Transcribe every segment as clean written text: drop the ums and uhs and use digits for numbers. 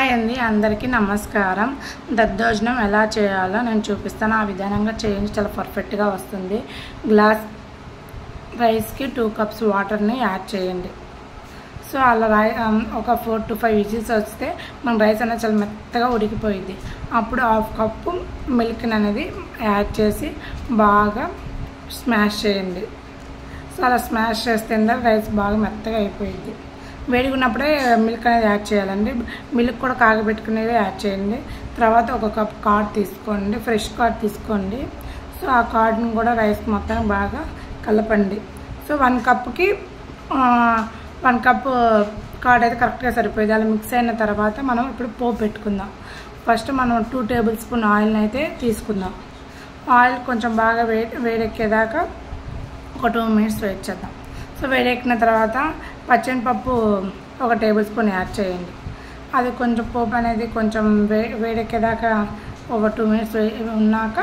Hi అండి, అందరికీ నమస్కారం. దద్దోజనం ఎలా చేయాలో నేను చూపిస్తాను. ఆ విధానంగా చేయండి, చాలా పర్ఫెక్ట్గా వస్తుంది. గ్లాస్ రైస్కి 2 కప్స్ వాటర్ని యాడ్ చేయండి. సో అలా ఒక 4 to 5 విజిల్స్ వస్తే మన రైస్ అనేది చాలా మెత్తగా ఉడికిపోయింది. అప్పుడు 1/2 కప్పు మిల్క్ అనేది యాడ్ చేసి బాగా స్మాష్ చేయండి. సో అలా స్మాష్ చేస్తే రైస్ బాగా మెత్తగా అయిపోయింది. వేడిగా ఉన్నప్పుడే మిల్క్ అనేది యాడ్ చేయాలండి. మిల్క్ కూడా కాగబెట్టుకునేది యాడ్ చేయండి. తర్వాత 1 కప్ కర్డ్ తీసుకోండి, ఫ్రెష్ కర్డ్ తీసుకోండి. సో ఆ కర్డ్ని కూడా రైస్ మొత్తం బాగా కలపండి. సో 1 కప్కి 1 కప్పు కర్డ్ అయితే కరెక్ట్గా సరిపోయింది. అలా మిక్స్ అయిన తర్వాత మనం ఇప్పుడు పోపు పెట్టుకుందాం. ఫస్ట్ మనం 2 టేబుల్ స్పూన్ ఆయిల్ని అయితే తీసుకుందాం. ఆయిల్ కొంచెం బాగా వేడెక్కేదాకా ఒక 2 మినిట్స్ వెయిట్ చేద్దాం. సో వేడెక్కిన తర్వాత పచ్చెనపప్పు 1 టేబుల్ స్పూన్ యాడ్ చేయండి. అది కొంచెం పోపు అనేది కొంచెం వేడెక్కేదాకా ఒక 2 మినిట్స్ ఉన్నాక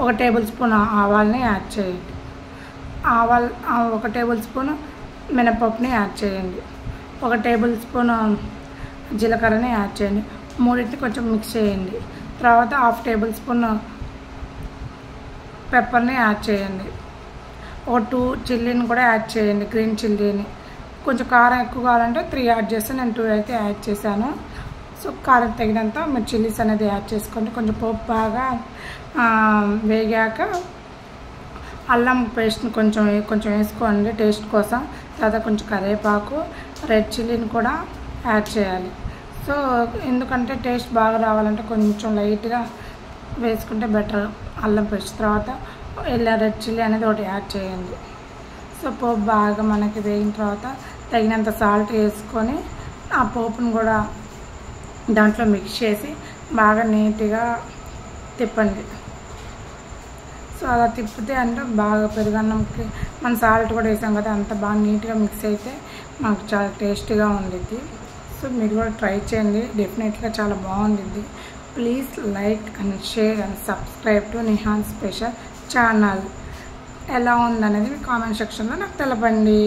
1 టేబుల్ స్పూన్ ఆవాల్ని యాడ్ చేయండి. 1 టేబుల్ స్పూన్ మినపప్పుని యాడ్ చేయండి. 1 టేబుల్ స్పూన్ జీలకర్రని యాడ్ చేయండి. మూడింటిని కొంచెం మిక్స్ చేయండి. తర్వాత 1/2 టేబుల్ స్పూన్ పెప్పర్ని యాడ్ చేయండి. 2 చిల్లీని కూడా యాడ్ చేయండి, గ్రీన్ చిల్లీని. కొంచెం కారం ఎక్కువ కావాలంటే 3 యాడ్ చేస్తే నేను 2 అయితే యాడ్ చేశాను. సో కారం తగినంత మీరు చిల్లీస్ అనేది యాడ్ చేసుకోండి. కొంచెం పోపు బాగా వేగాక అల్లం పేస్ట్ని కొంచెం వేసుకోండి టేస్ట్ కోసం. తర్వాత కొంచెం కరివేపాకు, రెడ్ చిల్లీని కూడా యాడ్ చేయాలి. సో ఎందుకంటే టేస్ట్ బాగా రావాలంటే కొంచెం లైట్గా వేసుకుంటే బెటర్ అల్లం పేస్ట్. తర్వాత రెడ్ చిల్లీ అనేది 1 యాడ్ చేయండి. సో పోపు బాగా మనకి వేగిన తర్వాత తగినంత సాల్ట్ వేసుకొని ఆ పోపును కూడా దాంట్లో మిక్స్ చేసి బాగా నీట్గా తిప్పండి. సో అలా తిప్పితే అంటే బాగా పెరుగన్నంకి మన సాల్ట్ కూడా వేసాం కదా, అంత బాగా నీట్గా మిక్స్ అయితే మనకు చాలా టేస్టీగా ఉండిద్ది. సో మీరు కూడా ట్రై చేయండి, డెఫినెట్గా చాలా బాగుండిద్ది. Please like and share and subscribe to Nihan special channel. ఎలా ఉందనేది మీ కామెంట్ సెక్షన్లో నాకు తెలపండి.